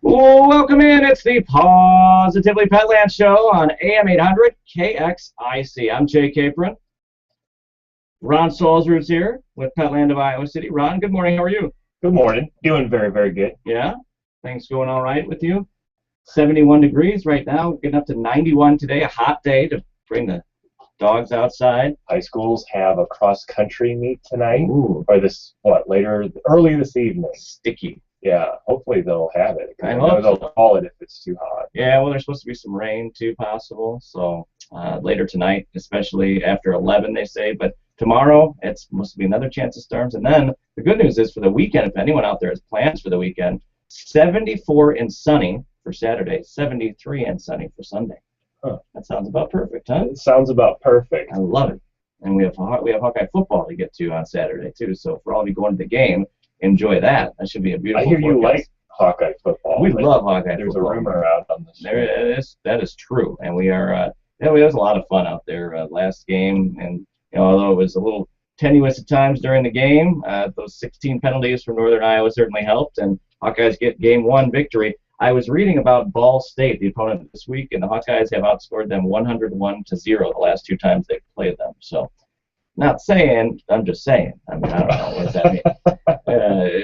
Welcome in. It's the Positively Petland Show on AM 800 KXIC. I'm Jay Capron. Ron Salzer's here with Petland of Iowa City. Ron, good morning. How are you? Good morning. Doing very, very good. Yeah? Things going all right with you? 71 degrees right now. Getting up to 91 today. A hot day to bring the dogs outside. High schools have a cross-country meet tonight. Ooh. Or this, early this evening. Sticky. Yeah, hopefully they'll have it. I hope they'll so. call it if it's too hot. Yeah, well, there's supposed to be some rain too possible. So later tonight, especially after 11, they say. But tomorrow, it's supposed to be another chance of storms. And then the good news is for the weekend, if anyone out there has plans for the weekend, 74 and sunny for Saturday, 73 and sunny for Sunday. Huh. That sounds about perfect, huh? It sounds about perfect. I love it. And we have Hawkeye football to get to on Saturday, too. So for all of you going to the game, enjoy that. That should be a beautiful I hear you forecast. like Hawkeye football. We love Hawkeye There's football. There's a rumor out on the show. That is true. And we are, it was a lot of fun out there last game. And although it was a little tenuous at times during the game, those 16 penalties from Northern Iowa certainly helped. And Hawkeyes get game 1 victory. I was reading about Ball State, the opponent this week, and the Hawkeyes have outscored them 101-0 the last 2 times they've played them. So, not saying, I'm just saying. I mean, I don't know. What does that mean?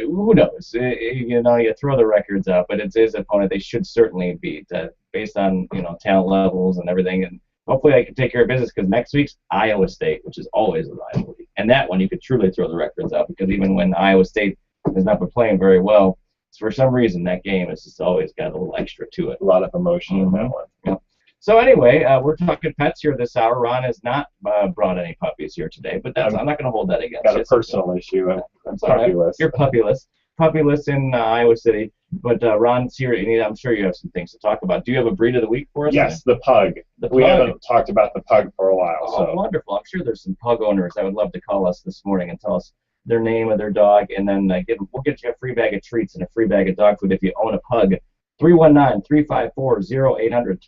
Who knows? You throw the records out, but it's his opponent. They should certainly beat based on talent levels and everything. And hopefully, I can take care of business because next week's Iowa State, which is always a rivalry, and that one you could truly throw the records out because even when Iowa State has not been playing very well, for some reason that game has just always got a little extra to it. A lot of emotion in that one. Yeah. So anyway, we're talking pets here this hour. Ron has not brought any puppies here today, but I'm not going to hold that against you. Got a personal issue. That's all right. You're puppyless. Puppyless in Iowa City. But Ron's here. I'm sure you have some things to talk about. Do you have a breed of the week for us? Yes, the pug. We haven't talked about the pug for a while. Oh, so. Wonderful. I'm sure there's some pug owners that would love to call us this morning and tell us their name of their dog, and then we'll get you a free bag of treats and a free bag of dog food if you own a pug. 319-354-0800,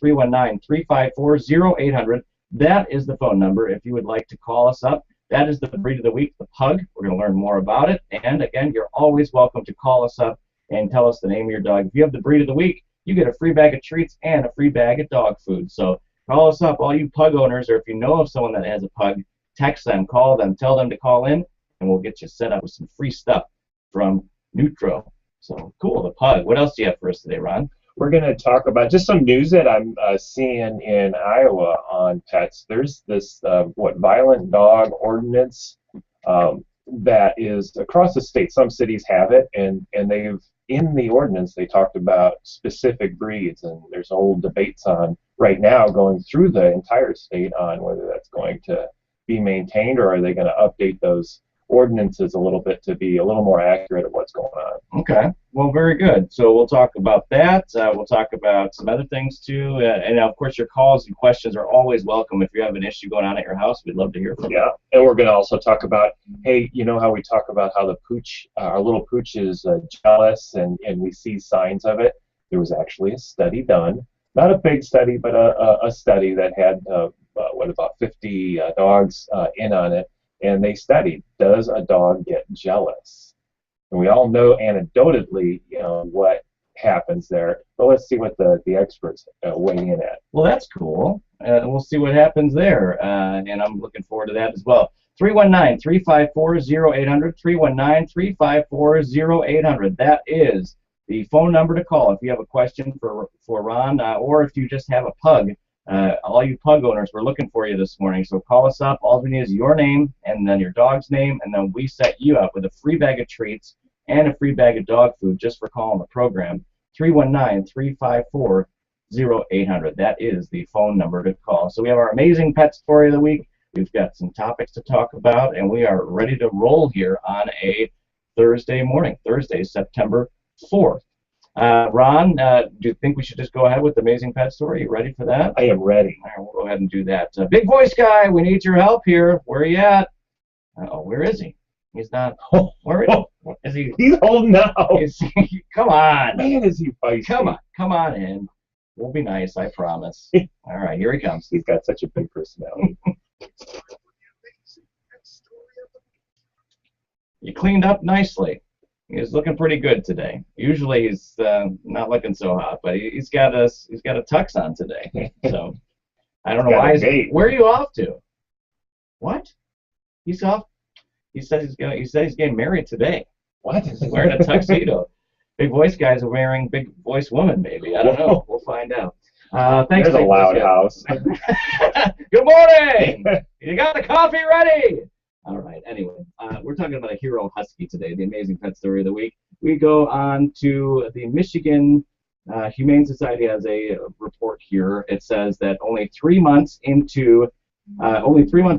319-354-0800. That is the phone number if you would like to call us up. That is the breed of the week, the pug. We're going to learn more about it. And again, you're always welcome to call us up and tell us the name of your dog. If you have the breed of the week, you get a free bag of treats and a free bag of dog food. So call us up, all you pug owners, or if you know of someone that has a pug, text them, call them, tell them to call in, and we'll get you set up with some free stuff from Nutro. So cool, the pug. What else do you have for us today, Ron? We're going to talk about just some news that I'm seeing in Iowa on pets. There's this violent dog ordinance that is across the state. Some cities have it, and they've in the ordinance they talked about specific breeds, and there's whole debates on right now going through the entire state on whether that's going to be maintained or are they going to update those ordinances a little bit to be a little more accurate at what's going on. Okay, well, very good. So we'll talk about that. We'll talk about some other things too, and of course your calls and questions are always welcome. If you have an issue going on at your house, we'd love to hear from you. Yeah, and we're going to also talk about, hey, you know how we talk about how the pooch, our little pooch is jealous and we see signs of it? There was actually a study done, not a big study, but a study that had about 50 dogs in on it. And they studied, does a dog get jealous? And we all know anecdotally, what happens there. But let's see what the experts weigh in at. Well, that's cool. We'll see what happens there. And I'm looking forward to that as well. 319-354-0800, 319-354-0800. That is the phone number to call if you have a question for Ron or if you just have a pug. All you pug owners, we're looking for you this morning. So call us up. All we need is your name and then your dog's name, and then we set you up with a free bag of treats and a free bag of dog food just for calling the program. 319-354-0800. That is the phone number to call. So we have our amazing pet story of the week. We've got some topics to talk about, and we are ready to roll here on a Thursday morning, Thursday, September 4th. Ron, do you think we should just go ahead with the amazing pet story? Are you ready for that? I am ready. All right, we'll go ahead and do that. Big voice guy, we need your help here. Where are you at? Uh-oh, where is he? He's not. Where is he? He's holding out. Come on. Man, is he feisty. Come on in. We'll be nice, I promise. All right, here he comes. He's got such a big personality. You cleaned up nicely. He's looking pretty good today. Usually he's not looking so hot, but he's got a tux on today. So I don't know got why. a date. Where are you off to? What? He's off. He said he's getting married today. What? He's wearing a tuxedo. Big voice guys are wearing big voice women. Maybe I don't know. We'll find out. Thanks. There's a loud house. Good morning. You got the coffee ready? All right. Anyway, we're talking about a hero husky today, the amazing pet story of the week. We go on to the Michigan Humane Society has a report here. It says that only 3 months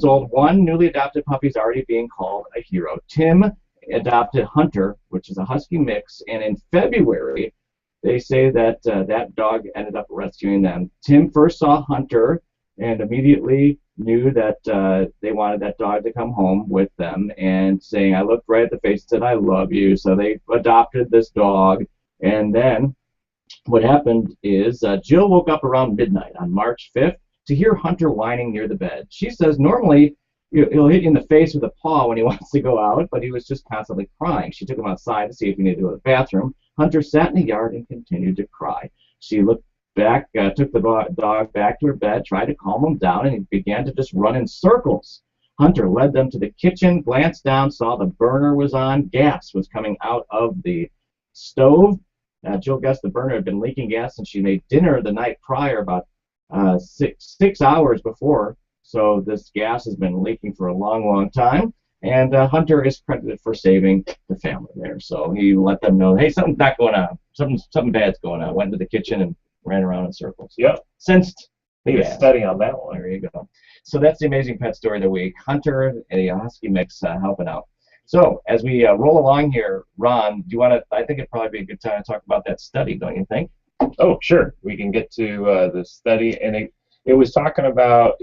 old, one newly adopted puppy is already being called a hero. Tim adopted Hunter, which is a husky mix, and in February, they say that that dog ended up rescuing them. Tim first saw Hunter and immediately knew that they wanted that dog to come home with them, and saying, I looked right at the face and said, I love you. So they adopted this dog, and then what happened is Jill woke up around midnight on March 5th to hear Hunter whining near the bed. She says normally he'll hit you in the face with a paw when he wants to go out, but he was just constantly crying. She took him outside to see if he needed to go to the bathroom. Hunter sat in the yard and continued to cry. She looked back, took the dog back to her bed, tried to calm him down, and he began to just run in circles. Hunter led them to the kitchen, glanced down, saw the burner was on, gas was coming out of the stove. Jill guessed the burner had been leaking gas, and she made dinner the night prior, about six hours before. So this gas has been leaking for a long, long time. And Hunter is credited for saving the family there. So he let them know, hey, something's not going on. Something bad's going on. Went to the kitchen and ran around in circles. Yep. Sensed the Need a gas. study on that one. There you go. So that's the amazing pet story of the week. Hunter, a husky mix, helping out. So as we roll along here, Ron, do you want to? I think it'd probably be a good time to talk about that study, don't you think? Oh, sure. We can get to the study, and it was talking about,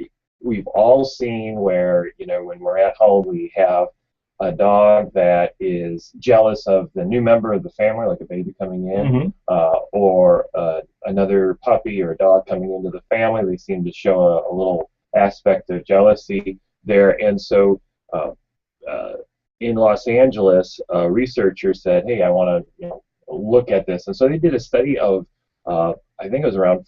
we've all seen where, when we're at home, we have a dog that is jealous of the new member of the family, like a baby coming in, or another puppy or a dog coming into the family. They seem to show a little aspect of jealousy there. And so in Los Angeles, a researcher said, hey, I want to look at this. And so they did a study of, I think it was around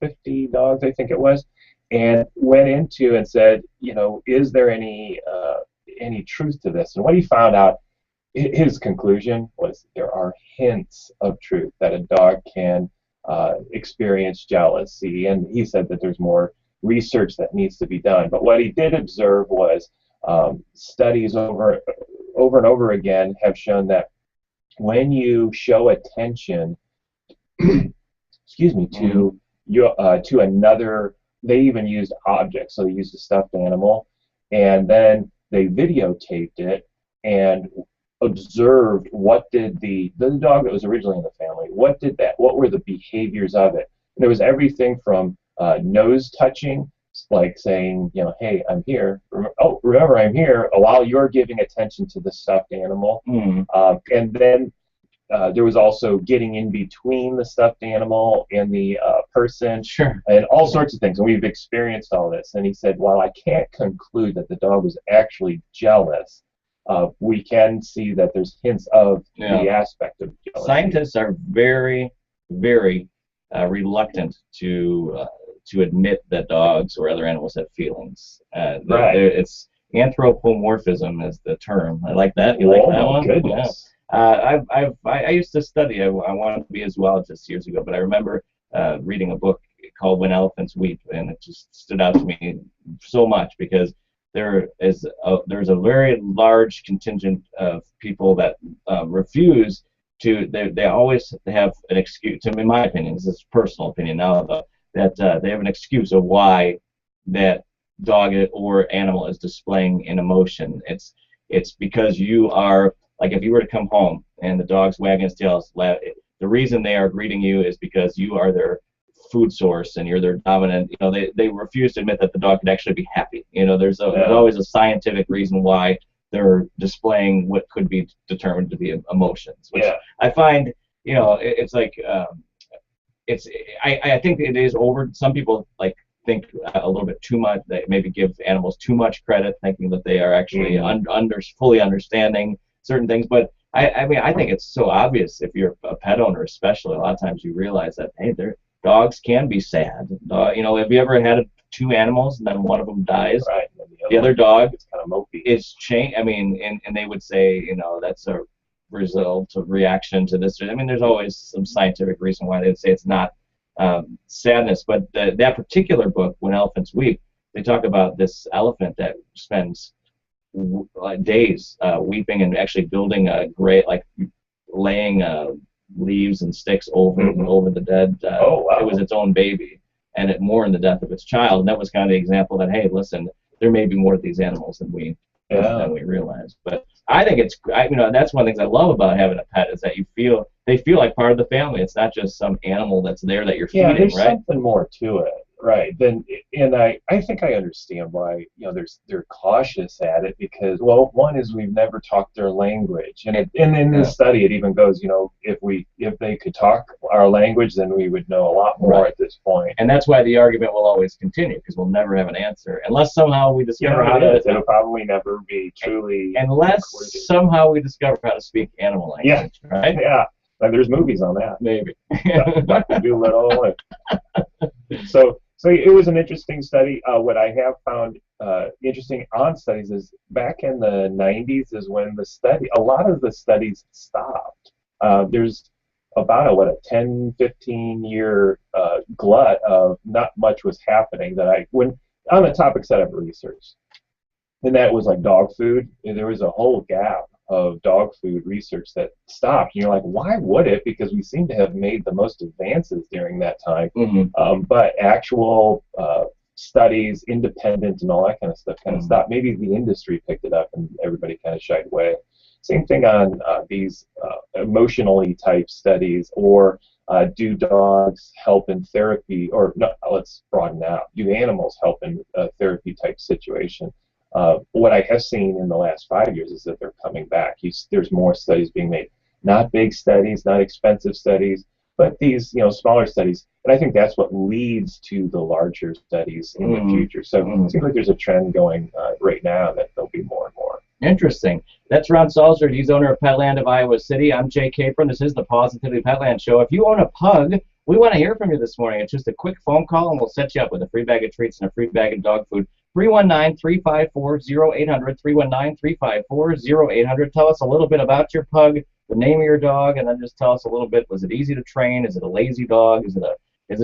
50 dogs, I think it was, and went into and said, is there any truth to this? And what he found out, his conclusion was there are hints of truth that a dog can experience jealousy, and he said that there's more research that needs to be done. But what he did observe was studies over and over again have shown that when you show attention, to another, they even used objects. So they used a stuffed animal, and then they videotaped it and observed what did the dog that was originally in the family, what were the behaviors of it. And there was everything from nose touching, like saying, hey, I'm here. Remember, I'm here, while you're giving attention to the stuffed animal. And then there was also getting in between the stuffed animal and the person, and all sorts of things. And we've experienced all this. And he said, while I can't conclude that the dog was actually jealous, we can see that there's hints of the aspect of jealousy. Scientists are very, very reluctant to admit that dogs or other animals have feelings. Right. It's anthropomorphism is the term. I like that. You like that one? Goodness. Yeah. I used to study. I wanted to be a zoologist years ago, but I remember reading a book called When Elephants Weep, and it just stood out to me so much because there's a very large contingent of people that refuse to. They always have an excuse. In my opinion, this is personal opinion now, though, that they have an excuse of why that dog or animal is displaying an emotion. It's because you are. Like if you were to come home and the dog's wagging its tail, the reason they are greeting you is because you are their food source and you're their dominant. They refuse to admit that the dog could actually be happy. There's always a scientific reason why they're displaying what could be determined to be emotions, which I find, it's like I think it is over. Some people like think a little bit too much. They maybe give animals too much credit, thinking that they are actually fully understanding certain things. But I mean, I think it's so obvious if you're a pet owner, especially. A lot of times you realize that hey, dogs can be sad. You know, have you ever had two animals and then one of them dies? Right. The other dog is kind of mopey. Is change. I mean, and they would say, you know, that's a result of reaction to this. I mean, there's always some scientific reason why they'd say it's not sadness. But that particular book, When Elephants Weep, they talk about this elephant that spends days weeping and actually building a great, like laying leaves and sticks over the dead. Oh, wow. It was its own baby, and it mourned the death of its child. And that was kind of the example that, hey, listen, there may be more to these animals than we realize. But I think it's, you know, that's one of the things I love about having a pet is that they feel like part of the family. It's not just some animal that's there that you're feeding, there's right? something more to it, right? And I think I understand why, you know, they're cautious at it because, well, one is we've never talked their language, and in this study it even goes, you know, if they could talk our language, then we would know a lot more at this point. And that's why the argument will always continue because we'll never have an answer unless somehow we discover how to. It'll probably never be truly. Unless somehow we discover how to speak animal language, right? Yeah. And there's movies on that. Maybe. Dr. Doolittle. So it was an interesting study. What I have found interesting on studies is back in the 90s is when a lot of the studies stopped. There's about a 10, 15 year glut of not much was happening when on the topics that I've researched. And that was like dog food. And there was a whole gap of dog food research that stopped. And you're like, why would it? Because we seem to have made the most advances during that time. But actual studies, independent and all that kind of stuff kind of stopped. Maybe the industry picked it up and everybody kind of shied away. Same thing on these emotionally type studies, or do dogs help in therapy, or no, let's broaden out. Do animals help in a therapy type situation? What I have seen in the last 5 years is that they're coming back. There's more studies being made. Not big studies, not expensive studies, but these, you know, smaller studies. And I think that's what leads to the larger studies in the future. So it seems like there's a trend going right now that there'll be more and more. Interesting. That's Ron Salzard. He's owner of Petland of Iowa City. I'm Jay Capron. This is the Positively Petland Show. If you own a pug, we want to hear from you this morning. It's just a quick phone call, and we'll set you up with a free bag of treats and a free bag of dog food. 319-354-0800, 319-354-0800. Tell us a little bit about your pug, the name of your dog, and then just tell us a little bit. Was it easy to train? Is it a lazy dog? Is it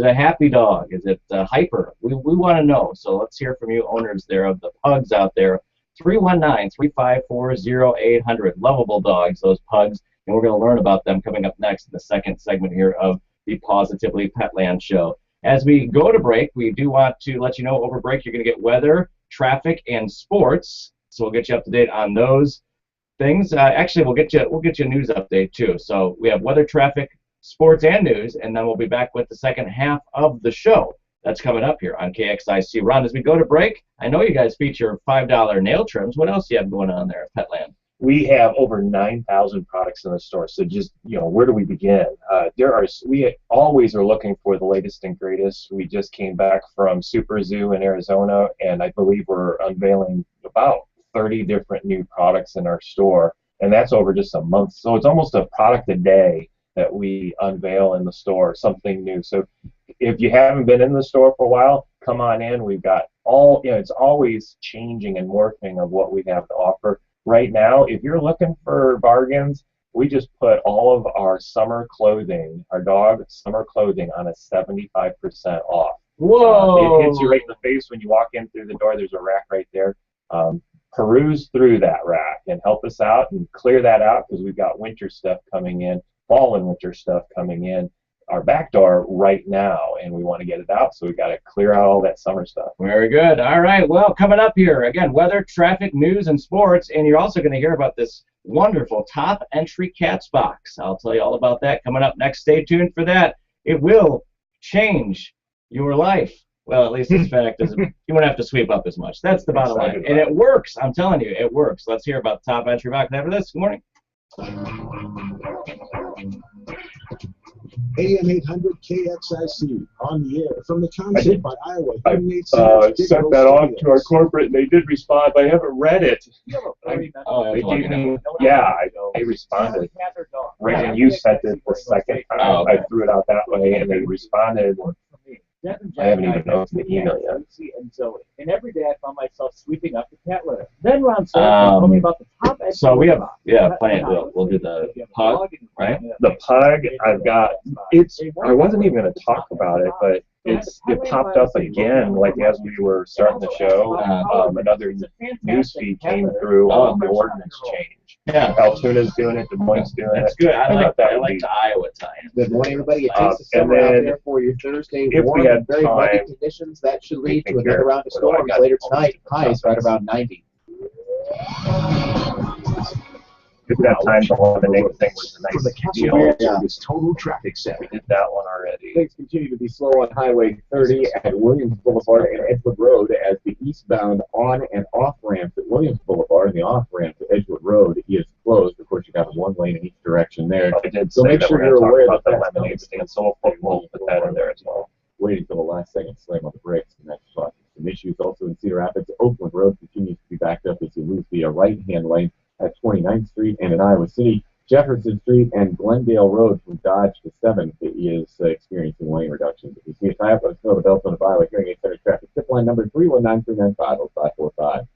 a happy dog? Is it hyper? We want to know. So let's hear from you, owners there of the pugs out there. 319-354-0800. Lovable dogs, those pugs, and we're going to learn about them coming up next in the second segment here of the Positively Petland Show. As we go to break, we do want to let you know over break you're going to get weather, traffic, and sports. So we'll get you up to date on those things. Actually, we'll get you a news update too. So we have weather, traffic, sports, and news, and then we'll be back with the second half of the show. That's coming up here on KXIC. Ron, as we go to break, I know you guys feature $5 nail trims. What else do you have going on there at Petland? We have over 9,000 products in the store. So just, you know, where do we begin? We always are looking for the latest and greatest. We just came back from Super Zoo in Arizona, and I believe we're unveiling about 30 different new products in our store, and that's over just a month. So it's almost a product a day that we unveil in the store, something new. So if you haven't been in the store for a while, come on in. We've got it's always changing and morphing of what we have to offer. Right now, if you're looking for bargains, we just put all of our summer clothing, our dog summer clothing, on a 75% off. Whoa! It hits you right in the face when you walk in through the door. There's a rack right there. Peruse through that rack and help us out and clear that out, because we've got winter stuff coming in, fall and winter stuff coming in our back door right now, and we want to get it out, so we got to clear out all that summer stuff. Very good. All right, well, coming up here, again, weather, traffic, news, and sports, and you're also going to hear about this wonderful top entry cats box. I'll tell you all about that coming up next. Stay tuned for that. It will change your life. Well, at least this fact is you won't have to sweep up as much. That's the bottom line. And it works. I'm telling you, it works. Let's hear about the top entry box after this. Good morning. AM 800 KXIC on the air from the I did. concept by Iowa. I 38 sent that off to our corporate, and they did respond, but I haven't read it. Oh, They gave me, they responded. Right when you sent it the second time, I threw it out that way, and they responded. I haven't even opened the email yet. And so, and every day I found myself sweeping up the cat litter. Then Ron told me about the top edge. So we have, planned. We'll do the PUG, right? The PUG, I've got, I wasn't even going to talk about it, but it popped up again, like as we were starting the show. Another news feed came through on the ordinance change. Yeah. Altoona's doing it, Des Moines doing it. That's good. I like that. I like the Iowa tie-in. Good morning, everybody. It takes the and summer out then there for your Thursday. if Warm we had and very muggy time, conditions. That should lead to think another here. round of What do I storms got? later tonight. Highs right around 90. if we have time to hold the name thing was a From the nice Castle deal. Service Total Traffic Center. We did that one already. Things continue to be slow on Highway 30 at Williams Boulevard and Edgewood Road as the eastbound on and off ramps at Williams Boulevard and the off ramp to Edgewood Road is closed. Of course, you got one lane in each direction there. I did So say make that sure we're you're going to aware talk that about the that's lemonade stand, so we'll put that in there as well. Waiting until the last second, slam on the brakes, and that's causing some issues. Also in Cedar Rapids, Oakland Road continues to be backed up as you lose the right-hand lane at 29th Street, and in Iowa City, Jefferson Street and Glendale Road from Dodge to 7th is experiencing lane reductions. If you see a tie-up, let us know. The Beltone of Iowa Hearing Aid Center traffic tip line number 319-395-0545.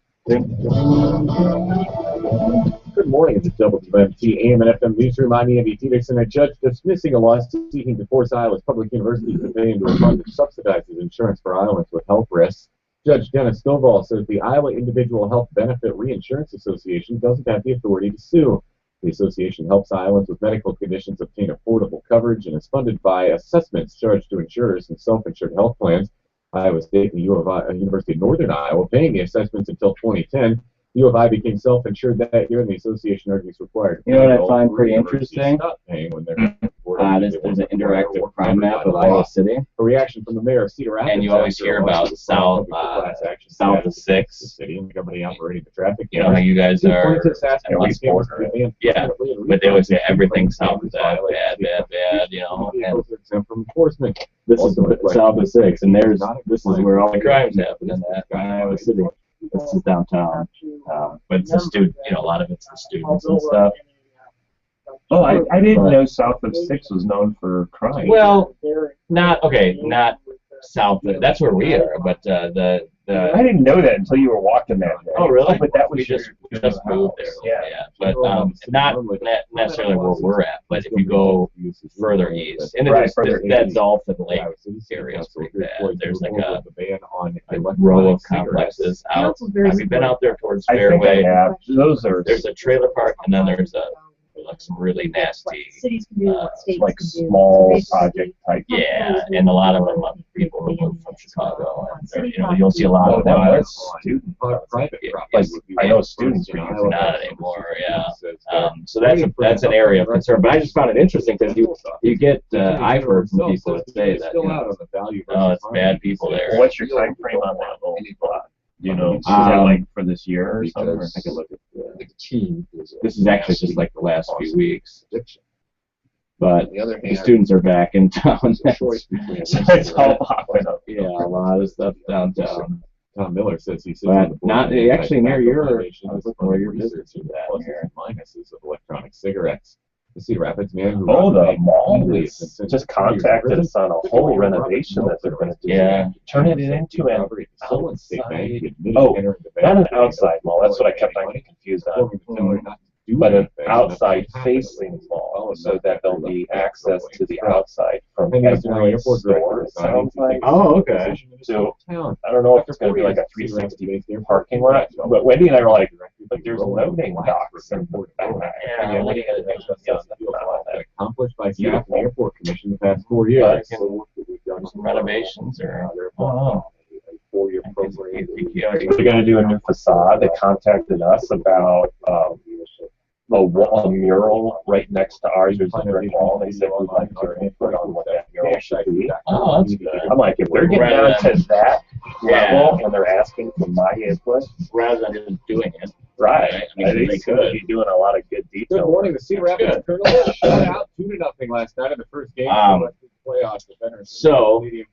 Good morning. It's the WMT AM and FM Newsroom. I'm Andy Peterson. A judge dismissing a lawsuit seeking to force Iowa's public universities to pay into a fund that subsidizes insurance for Iowans with health risks. Judge Dennis Stovall says the Iowa Individual Health Benefit Reinsurance Association doesn't have the authority to sue. The association helps Iowans with medical conditions obtain affordable coverage and is funded by assessments charged to insurers and self-insured health plans. Iowa State and the University of Northern Iowa paying the assessments until 2010. U of I became self-insured that year, and the association argues required. You know what I find pretty interesting? Stop paying when they're There's an interactive crime map of Iowa City, A reaction from the mayor of Cedar Rapids. and you always hear about south of 6. The city and the company operating the traffic. You know how you guys are at least border. Yeah, but they always say everything south is bad, you know. And exempt from enforcement. this is south of 6, and this is where all the crimes happen in that Iowa City. This is downtown, but it's the student, you know, a lot of it's the students and stuff. Oh, I didn't know South of 6 was known for crime. Well, not south. That's where we are, but I didn't know that until you were walking that day. Oh, really? But that was we just moved there. Yeah. But not necessarily where we're at. But if you go further east, and that Dolphin Lake area is pretty bad. There's like a row of complexes out. Have you been out there towards Fairway? I have. There's a trailer park, and then there's like some really nasty, like small project type. yeah, and a lot of them are people who move from Chicago, and you know, you'll see a lot of them. Private Like, I know students are using not anymore, yeah. So that's an area of concern. But I just found it interesting because you get I've heard from people that say that it's bad people there. What's your time frame on that little plot? You know, is that like for this year or something? Or take a look at the team. This is actually just like the last few weeks. But the other the students are back in town. So it's all popping up. Yeah, a lot of stuff downtown. Tom Miller says he sits But on the board not of actually near your. I was looking where your research business is into at pluses here. and minuses of electronic cigarettes. The Cedar Rapids man who Oh, the runs mall Lee is since just 20 years in contacted prison. us on a whole renovation that they're going to do. Yeah. Turn it into an not an outside mall. That's what I kept on getting confused on. But an outside facing mall, so that there'll be access to the outside from every store. It sounds like. Oh, okay. So I don't know if it's going to be like a 360 parking lot, but Wendy and I were like, but there's loading docks and Yeah, what are you going to do? Accomplished by staff and airport commission the past 4 years. Some renovations or oh, Four-year program. They're going to do a new facade. They contacted us about a mural right next to ours. There's a brick wall. They said we'd like your input on what that mural should be. Oh, that's good. I'm like, if they're getting down to that level and they're asking for my input, rather than just doing it. Right. I I mean, think they they could could. be doing a lot of good Good detail. morning. The Cedar That's Rapids Colonel shut out 2-0 last night in the first game of the playoffs. The Veterans So- Stadium.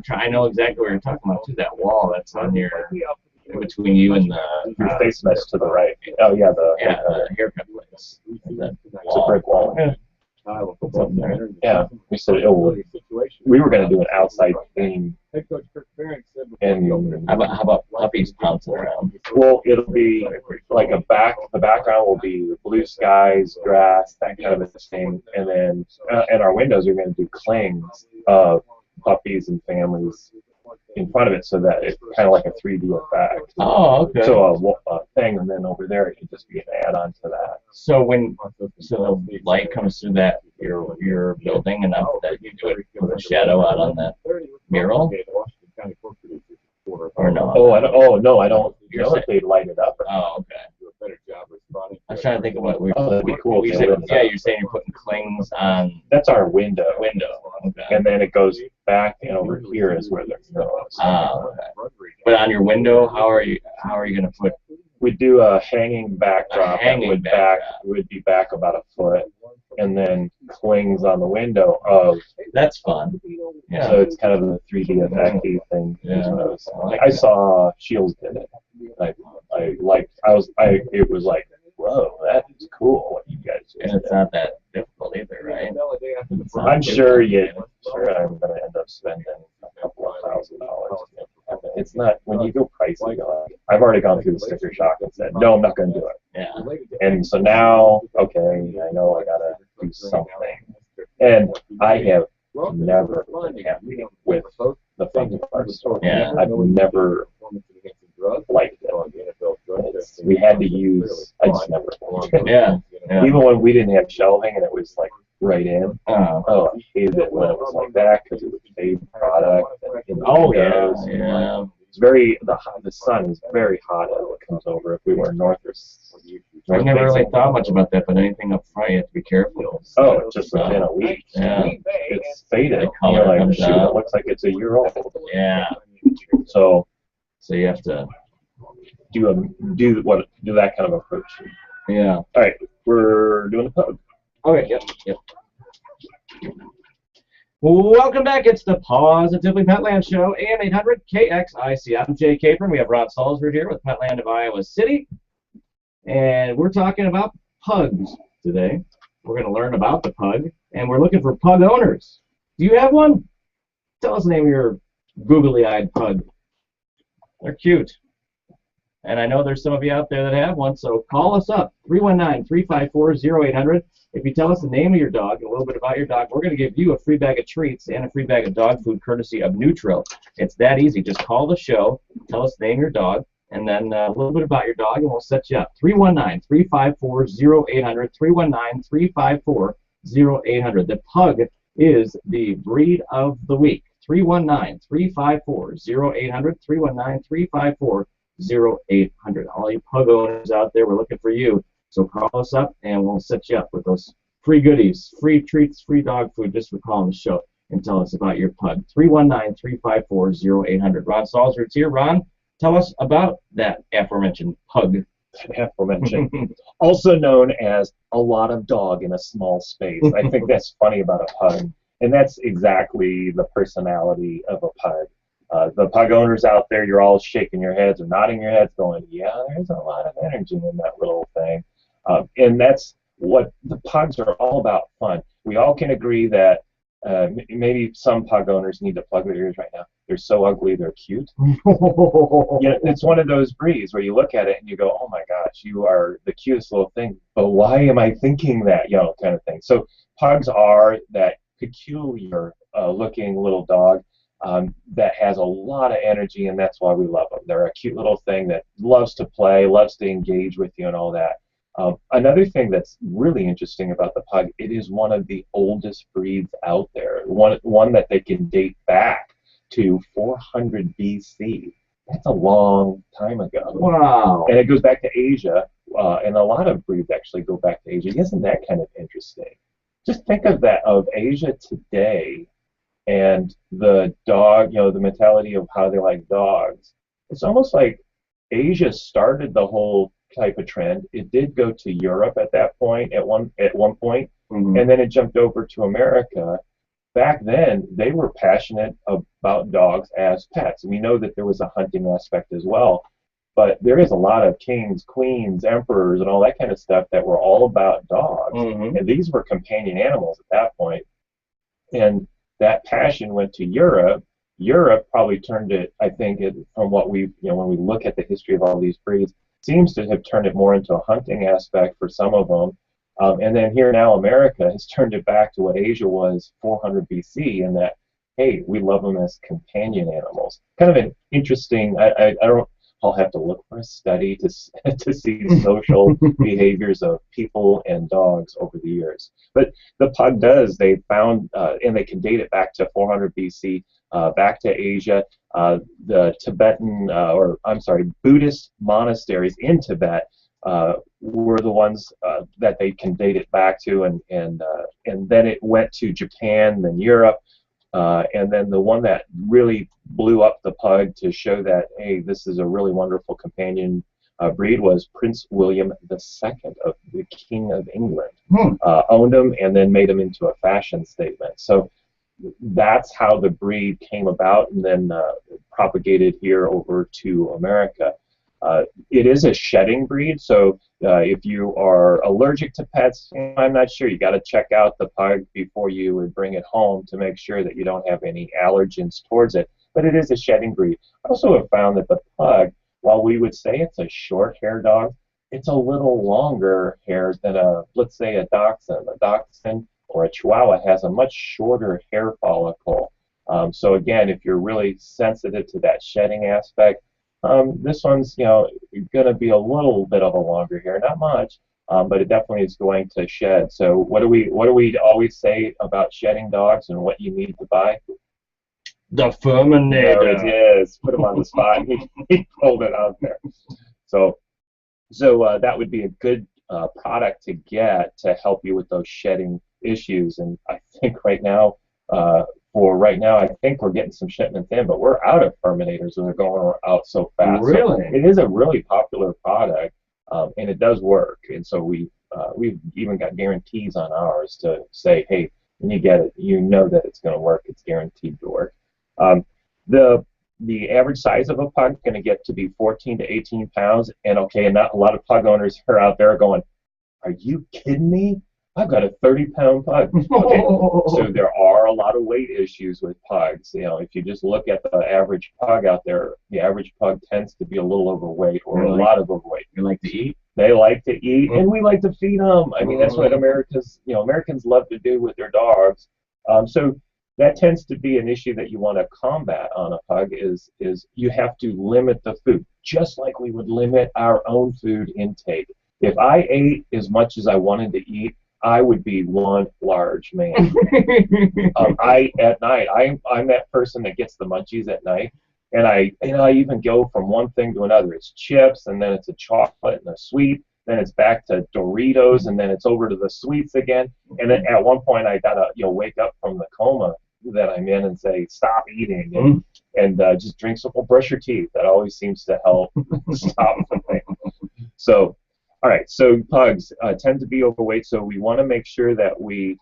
I know exactly what you're talking about too. That wall that's on your between you and Your face mesh to the right. Oh yeah, the haircut place. That it's a brick wall. Yeah. Yeah, we said we were going to do an outside theme, Head coach Kirk Ferentz said and How about puppies pouncing around? well, it'll be like the background will be blue skies, grass, that kind of a thing, and then and our windows are going to do clings of puppies and families in front of it, so that it's kind of like a 3D effect. Oh, okay. So a thing, and then over there it could just be an add-on to that. So the light comes through that your building enough that you do it with a shadow out on that mural, or no? No, I don't know if they light it up. Oh, okay. I was trying to think of what we. Oh, that'd be cool if they lit it Yeah, up. you're saying you're putting clings on That's our window. window. Okay. And then it goes back, and over here is where the goes. Okay. But on your window, how are you going to put? We do a hanging backdrop A hanging that backdrop. would be back about a foot, and then clings on the window of. That's fun. Yeah. So it's kind of a 3D effecty thing. Yeah. I saw Shields did it. It was like, whoa, that is cool what you guys did. And it's not that difficult either, right? I'm sure I'm going to end up spending a couple of $1,000. It's not, when you go pricey, I've already gone through the sticker shock and said, no, I'm not going to do it. Yeah. And so now, okay, I know I got to do something. And I have never been happy with the funding of our store. Yeah. I've never liked it. We had to use, I just never. Yeah. Yeah. Even when we didn't have shelving and it was like right in. Oh. Oh, I hated it when it was like that because it was a product. And Oh yeah. windows. Yeah. It's the sun is very hot as it comes over if we were north or I never really thought much about that, but anything up front, you have to be careful. Oh, just within a week. Yeah. It's faded. The color You're like, comes shoot, out. it looks like it's a year old. Yeah. So So you have to. do that kind of approach. Yeah. All right, we're doing the pug. Okay. Yep. Welcome back. It's the Positively Petland Show, AM 800 KXIC. I'm Jay Capron. We have Ron Salzberg here with Petland of Iowa City, and we're talking about pugs today. We're going to learn about the pug, and we're looking for pug owners. Do you have one? Tell us the name of your googly-eyed pug. They're cute. And I know there's some of you out there that have one, so call us up, 319-354-0800. If you tell us the name of your dog and a little bit about your dog, we're going to give you a free bag of treats and a free bag of dog food courtesy of Neutro. It's that easy. Just call the show, tell us the name of your dog, and then a little bit about your dog, and we'll set you up. 319-354-0800, 319-354-0800. The pug is the breed of the week. 319-354-0800, 319-354-0800. All you pug owners out there, we're looking for you. So call us up and we'll set you up with those free goodies, free treats, free dog food just for calling the show and tell us about your pug. 319-354-0800. Ron Salzberg's here. Ron, tell us about that aforementioned pug. Aforementioned. Also known as a lot of dog in a small space. I think that's funny about a pug. And that's exactly the personality of a pug. The pug owners out there, you're all shaking your heads or nodding your heads going, yeah, there's a lot of energy in that little thing. And that's what the pugs are all about, fun. We all can agree that maybe some pug owners need to plug their ears right now. They're so ugly, they're cute. It's one of those breeds where you look at it and you go, oh my gosh, you are the cutest little thing, but why am I thinking that, kind of thing. So pugs are that peculiar looking little dog that has a lot of energy, and that's why we love them. They're a cute little thing that loves to play, loves to engage with you and all that. Another thing that's really interesting about the pug, it is one of the oldest breeds out there, one that they can date back to 400 BC. That's a long time ago. Wow. And it goes back to Asia, and a lot of breeds actually go back to Asia. Isn't that kind of interesting? Just think of that, of Asia today, and the dog, the mentality of how they like dogs. It's almost like Asia started the whole type of trend. It did go to Europe at that point, at one point, Mhm. and then it jumped over to America. Back then, they were passionate about dogs as pets. We know that there was a hunting aspect as well, but there is a lot of kings, queens, emperors, and all that kind of stuff that were all about dogs, Mhm. and these were companion animals at that point. And that passion went to Europe. Europe probably turned it, I think, from what we, when we look at the history of all these breeds, seems to have turned it more into a hunting aspect for some of them. And then here now, America has turned it back to what Asia was 400 BC, in that, hey, we love them as companion animals. Kind of an interesting, I don't, I'll have to look for a study to to see social behaviors of people and dogs over the years. But the pug does, they found, and they can date it back to 400 BC, back to Asia. The Tibetan, Buddhist monasteries in Tibet were the ones that they can date it back to, and then it went to Japan, then Europe, and then the one that really blew up the pug to show that, hey, this is a really wonderful companion breed was Prince William II, of the King of England. Owned him and then made him into a fashion statement. So that's how the breed came about, and then propagated here over to America. It is a shedding breed, so if you are allergic to pets, I'm not sure. You got to check out the pug before you would bring it home to make sure that you don't have any allergens towards it. But it is a shedding breed. I also have found that the pug, while we would say it's a short-haired dog, it's a little longer hairs than let's say a dachshund. A dachshund or a chihuahua has a much shorter hair follicle. So again, if you're really sensitive to that shedding aspect, this one's, going to be a little bit of a longer hair, not much, but it definitely is going to shed. So what do we always say about shedding dogs and what you need to buy? The Furminator. There it is. Put him on the spot. He pulled it out there. So that would be a good product to get to help you with those shedding issues. And I think right now, I think we're getting some shipments in, but we're out of Furminators, and they're going out so fast. Really? So it is a really popular product, and it does work. And so we've even got guarantees on ours to say, hey, when you get it, you know that it's going to work. It's guaranteed to work. The average size of a pug is going to get to be 14 to 18 pounds. And okay, and not a lot of pug owners are out there going, are you kidding me? I've got a 30-pound pug. Okay, so there are a lot of weight issues with pugs. If you just look at the average pug out there, the average pug tends to be a little overweight, or Really? a lot of overweight. You like to eat? They like to eat, and we like to feed them. I mean, that's what Americans love to do with their dogs. So that tends to be an issue that you want to combat on a pug, is you have to limit the food, just like we would limit our own food intake. If I ate as much as I wanted to eat, I would be one large man. At night, I'm that person that gets the munchies at night, and I even go from one thing to another. It's chips, and then it's a chocolate and a sweet, then it's back to Doritos, and then it's over to the sweets again. And then at one point, I gotta wake up from the coma that I'm in and say, stop eating, and just drink some, or brush your teeth. That always seems to help stop the thing. So, all right, so pugs tend to be overweight, so we want to make sure that we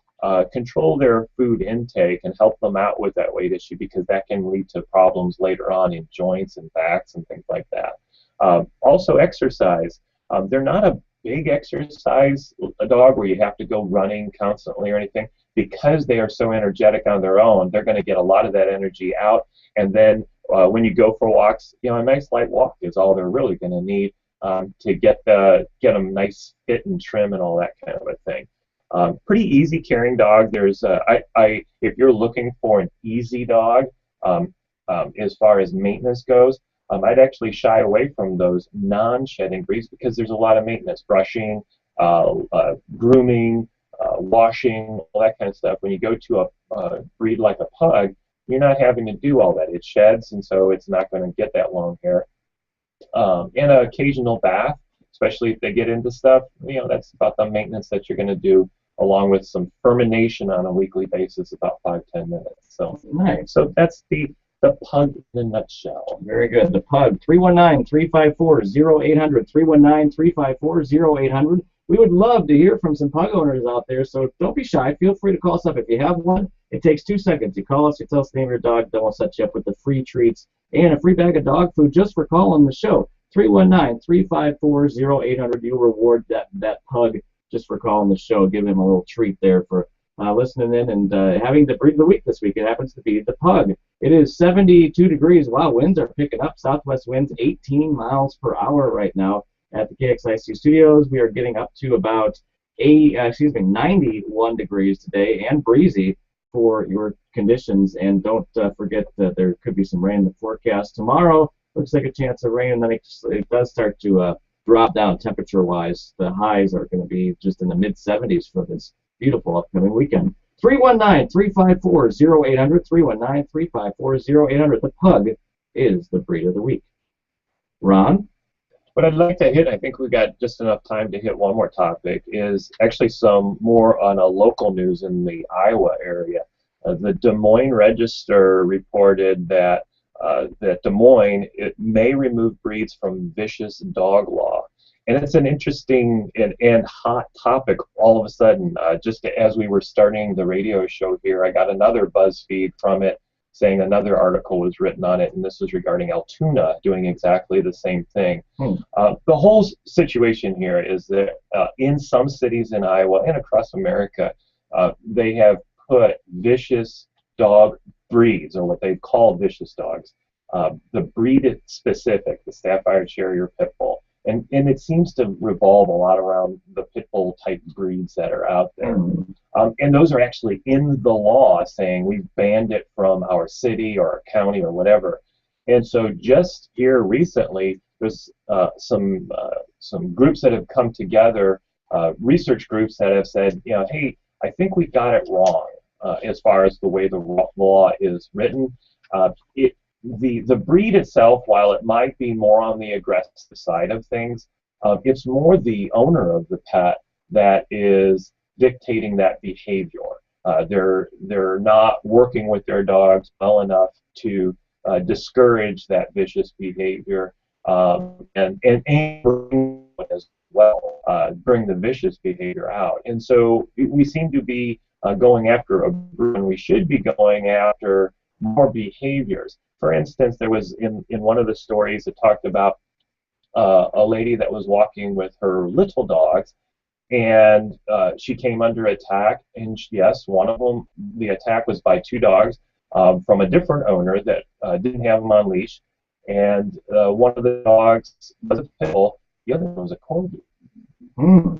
control their food intake and help them out with that weight issue, because that can lead to problems later on in joints and backs and things like that. Also, exercise. They're not a big exercise dog where you have to go running constantly or anything. Because they are so energetic on their own, they're going to get a lot of that energy out, and then when you go for walks, a nice light walk is all they're really going to need to get them nice, fit, and trim, and all that kind of a thing. Pretty easy carrying dog. There's if you're looking for an easy dog, as far as maintenance goes, I'd actually shy away from those non-shedding breeds, because there's a lot of maintenance, brushing, grooming, washing, all that kind of stuff. When you go to a breed like a pug, you're not having to do all that. It sheds, and so it's not going to get that long hair. And an occasional bath, especially if they get into stuff, that's about the maintenance that you're going to do, along with some fermentation on a weekly basis, about 5-10 minutes. So nice. So that's the the pug in a nutshell. Very good. The Pug, 319-354-0800, 319-354-0800. We would love to hear from some pug owners out there, so don't be shy. Feel free to call us up. If you have one, it takes 2 seconds. You call us, you tell us the name of your dog, then we'll set you up with the free treats and a free bag of dog food just for calling the show. 319-354-0800. You'll reward that pug just for calling the show. Give him a little treat there for listening in and having the breed of the week this week. It happens to be the Pug. It is 72 degrees. Wow, winds are picking up. Southwest winds 18 miles per hour right now at the KXIC studios. We are getting up to about 91 degrees today and breezy for your conditions. And don't forget that there could be some rain in the forecast tomorrow. Looks like a chance of rain, and then it does start to drop down temperature-wise. The highs are going to be just in the mid-70s for this beautiful upcoming weekend. 319-354-0800, 319-354-0800. The Pug is the breed of the week. Ron? What I'd like to hit, I think we've got just enough time to hit one more topic, is actually some more on a local news in the Iowa area. The Des Moines Register reported that Des Moines may remove breeds from vicious dog law. And it's an interesting and hot topic all of a sudden. Just as we were starting the radio show here, I got another BuzzFeed from it saying another article was written on it, and this was regarding Altoona doing exactly the same thing. The whole situation here is that in some cities in Iowa and across America, they have put vicious dog breeds, or what they call vicious dogs, the breed specific, the Staffordshire Terrier Pit Bull. And it seems to revolve a lot around the pit bull type breeds that are out there. And those are actually in the law saying we've banned it from our city or our county or whatever. And so just here recently, there's some groups that have come together, research groups that have said, hey, I think we got it wrong as far as the way the law is written. The breed itself, while it might be more on the aggressive side of things, it's more the owner of the pet that is dictating that behavior. They're not working with their dogs well enough to discourage that vicious behavior and as well bring the vicious behavior out. And so we seem to be going after a breed when we should be going after more behaviors. For instance, there was in one of the stories it talked about a lady that was walking with her little dogs, and she came under attack. And yes, one of them, the attack was by two dogs from a different owner that didn't have them on leash. And one of the dogs was a pit bull, the other one was a corgi.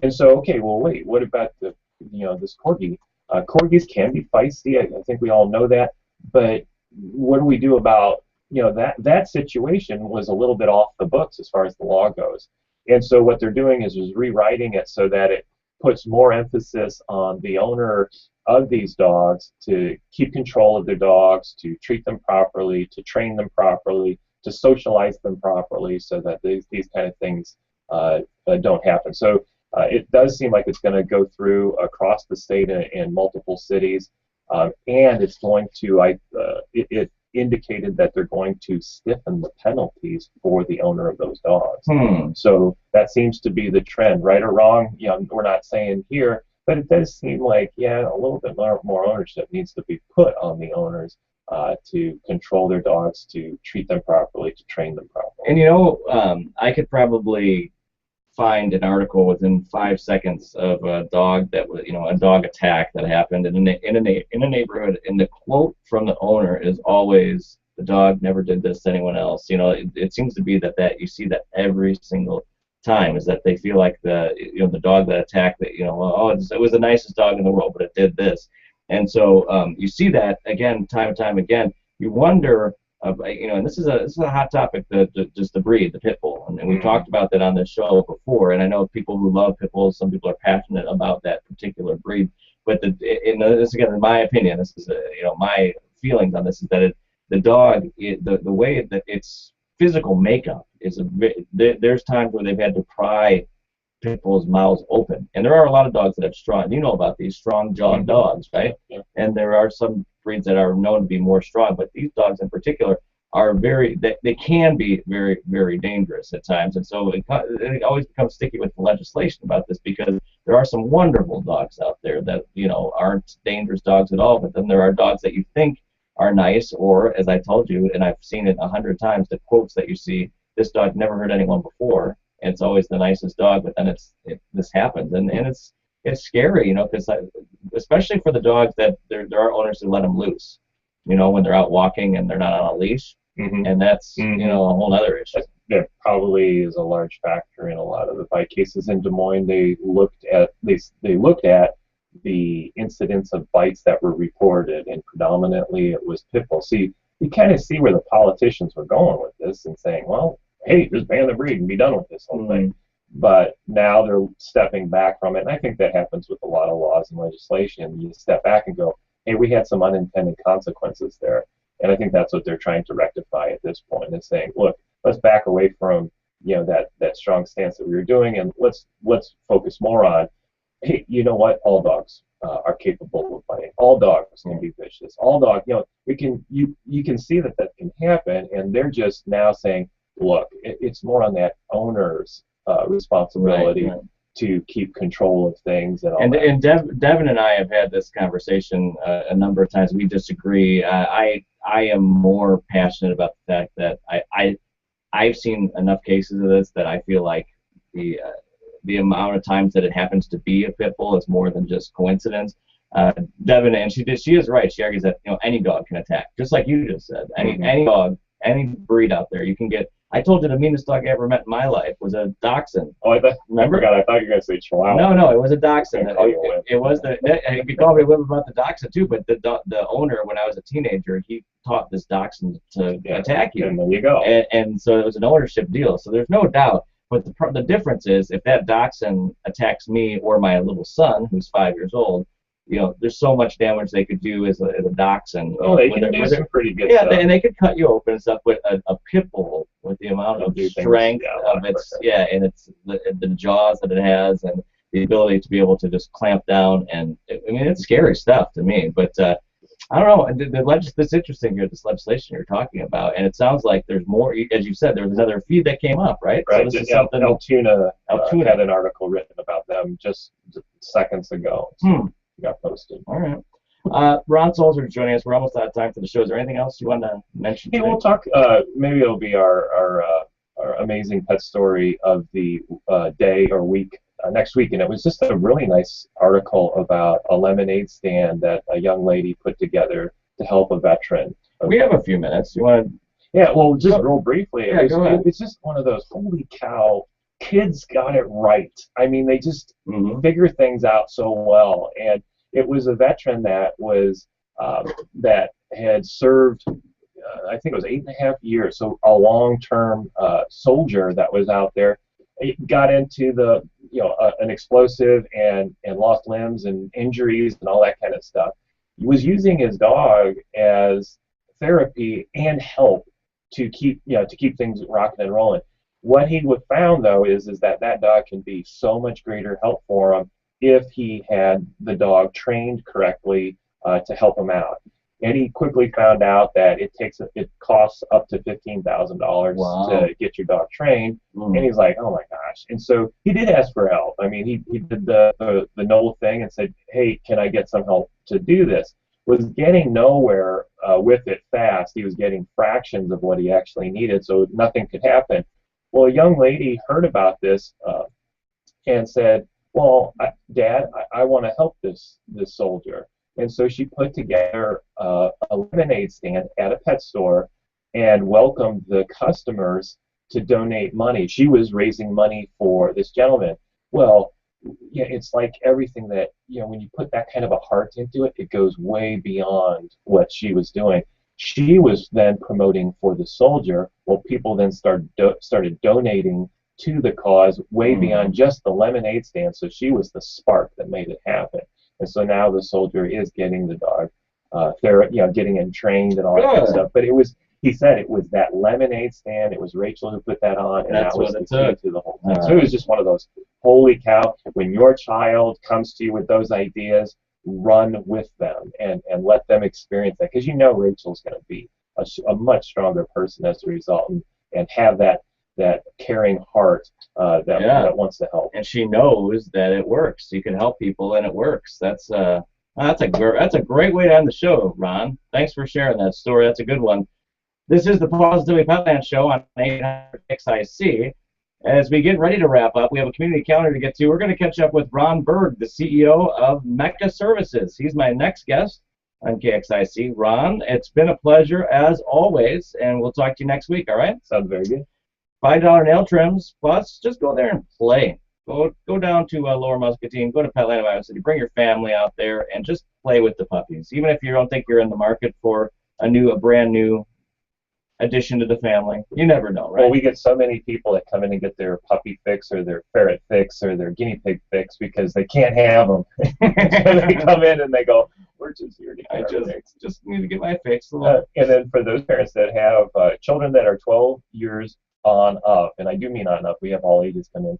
And so, okay, well, wait, what about this corgi? Corgis can be feisty. I think we all know that. But what do we do about that situation was a little bit off the books as far as the law goes. And so what they're doing is rewriting it so that it puts more emphasis on the owner of these dogs to keep control of their dogs, to treat them properly, to train them properly, to socialize them properly, so that these kind of things don't happen. So it does seem like it's going to go through across the state in multiple cities. And it's going to, it indicated that they're going to stiffen the penalties for the owner of those dogs. So that seems to be the trend, right or wrong. We're not saying here, but it does seem like, a little bit more ownership needs to be put on the owners to control their dogs, to treat them properly, to train them properly. And I could probably find an article within 5 seconds of a dog that was, a dog attack that happened in a neighborhood, and the quote from the owner is always, "The dog never did this to anyone else." It seems to be that you see that every single time, is that they feel like the dog that attacked it, it was the nicest dog in the world, but it did this, and so you see that again, time and time again. You wonder. And this is a hot topic, just the breed, the pit bull, and we talked about that on this show before. And I know people who love pit bulls, some people are passionate about that particular breed. But this again, in my opinion, this is my feelings on this is that the dog, the way that its physical makeup is there's times where they've had to pry pit bulls' mouths open, and there are a lot of dogs that have strong. You know about these strong-jawed dogs, right? Yeah. And there are some breeds that are known to be more strong, but these dogs in particular are they can be very, very dangerous at times, and so it always becomes sticky with the legislation about this, because there are some wonderful dogs out there that aren't dangerous dogs at all, but then there are dogs that you think are nice, or as I told you, and I've seen it 100 times, the quotes that you see, this dog never hurt anyone before, and it's always the nicest dog, but then this happens, and it's scary, because especially for the dogs that there are owners who let them loose, when they're out walking and they're not on a leash. Mm-hmm. And that's a whole other issue. That probably is a large factor in a lot of the bite cases in Des Moines. They looked at the incidence of bites that were reported, and predominantly it was pit bulls. See, you kind of see where the politicians were going with this and saying, well, hey, just ban the breed and be done with this whole thing. But now they're stepping back from it, and I think that happens with a lot of laws and legislation. You step back and go, hey, we had some unintended consequences there. And I think that's what they're trying to rectify at this point, is saying, look, let's back away from that strong stance that we were doing, and let's focus more on, hey, you know what? All dogs are capable of biting. All dogs can be vicious. All dogs, you can see that can happen, and they're just now saying, look, it's more on that owner's responsibility. Right. To keep control of things and all that. And Devin and I have had this conversation a number of times. We disagree. I am more passionate about the fact that I've seen enough cases of this that I feel like the amount of times that it happens to be a pit bull is more than just coincidence. Devin, and she is right. She argues that any dog can attack, just like you just said. Any dog, any breed out there, you can get. I told you the meanest dog I ever met in my life was a dachshund. Oh, remember? I thought you were going to say Chihuahua. No, it was a dachshund. It was you could call me a whip about the dachshund too, but the owner, when I was a teenager, he taught this dachshund to attack you. And there you go. And so it was an ownership deal. So there's no doubt. But the difference is, if that dachshund attacks me or my little son, who's 5 years old, there's so much damage they could do as a dachshund. Oh, they can do some pretty good stuff. And they could cut you open and stuff. But a pit bull, with the amount of strength of its, and it's the jaws that it has, and the ability to be able to just clamp down, and it's scary stuff to me. But I don't know. This interesting here, this legislation you're talking about, and it sounds like there's more. As you said, there was another feed that came up, right? Right. So this is something. Altoona had an article written about them just seconds ago. So got posted. All right. Ron Solzer is joining us. We're almost out of time for the show. Is there anything else you want to mention today? We'll talk. Maybe it'll be our amazing pet story of the day or week next week, and it was just a really nice article about a lemonade stand that a young lady put together to help a veteran. We have a few minutes. You want to? Yeah. Well, just real briefly. Go ahead. It's just one of those. Holy cow! Kids got it right. I mean, they just figure things out so well. And it was a veteran that was that had served, I think it was 8.5 years, so a long-term soldier that was out there. It got into an explosive and lost limbs and injuries and all that kind of stuff. He was using his dog as therapy and help to keep things rocking and rolling. What he found, though, is that dog can be so much greater help for him if he had the dog trained correctly to help him out. And he quickly found out that it costs up to $15,000 to get your dog trained. And he's like, oh my gosh. And so he did ask for help. I mean, he did the noble thing and said, hey, can I get some help to do this? Was getting nowhere with it fast. He was getting fractions of what he actually needed, so nothing could happen. Well, a young lady heard about this and said, well, Dad, I want to help this soldier. And so she put together a lemonade stand at a pet store and welcomed the customers to donate money. She was raising money for this gentleman. Well, it's like everything that, when you put that kind of a heart into it, it goes way beyond what she was doing. She was then promoting for the soldier. Well, people then started donating to the cause way beyond just the lemonade stand. So she was the spark that made it happen. And so now the soldier is getting the dog getting him trained and all that kind of stuff. But he said it was that lemonade stand. It was Rachel who put that on, and that was the key to the whole thing. So it was just one of those, holy cow, when your child comes to you with those ideas, run with them and let them experience that, because you know Rachel's going to be a much stronger person as a result, and have that caring heart that wants to help. And she knows that it works. You can help people, and it works. That's a great way to end the show, Ron. Thanks for sharing that story. That's a good one. This is the Positively Petland Show on 800 XIC. As we get ready to wrap up, we have a community calendar to get to. We're going to catch up with Ron Berg, the CEO of Mecca Services. He's my next guest on KXIC. Ron, it's been a pleasure as always, and we'll talk to you next week, all right? Sounds very good. $5 nail trims, plus just go there and play. Go down to Lower Muscatine, go to Petland, Iowa City, bring your family out there, and just play with the puppies. Even if you don't think you're in the market for a brand new addition to the family, you never know, right? Well, we get so many people that come in and get their puppy fix or their ferret fix or their guinea pig fix because they can't have them. So they come in and they go, "We're just here to get our fix." Just need to get my fix. And then for those parents that have children that are 12 years on up, and I do mean on up, we have all ages come in,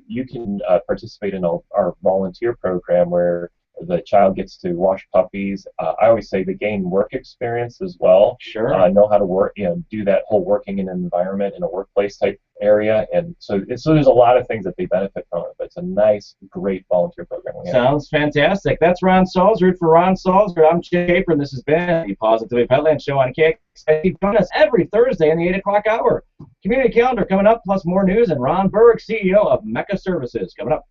you can participate in our volunteer program where the child gets to wash puppies. I always say they gain work experience as well. Sure. Know how to work, do that whole working in an environment in a workplace type area, and so there's a lot of things that they benefit from it. But it's a nice, great volunteer program. Sounds fantastic. That's Ron Salzrud. For Ron Salzrud, I'm Jay Capron. This has been the Positively Petland Show on KXIC. Join us every Thursday in the 8 o'clock hour. Community calendar coming up, plus more news, and Ron Berg, CEO of Mecca Services, coming up.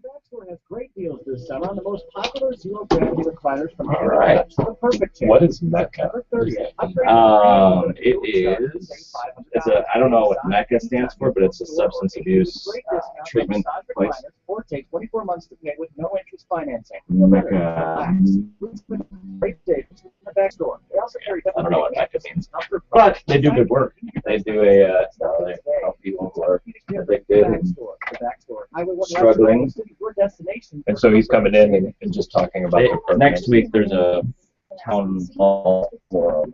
Backstore has great deals this summer on the most popular zero-gravity recliners from All right. the perfect chair. What is Mecca? It is. I don't know what Mecca stands for, but it's a substance abuse treatment place. Or take 24 months to pay with no interest financing. Mecca. Great days in the Backstore. They also carry I don't know what Mecca means, but they do good work. They do they help people who are addicted and struggling. And so he's coming in and just talking about the program. Next week there's a town hall forum.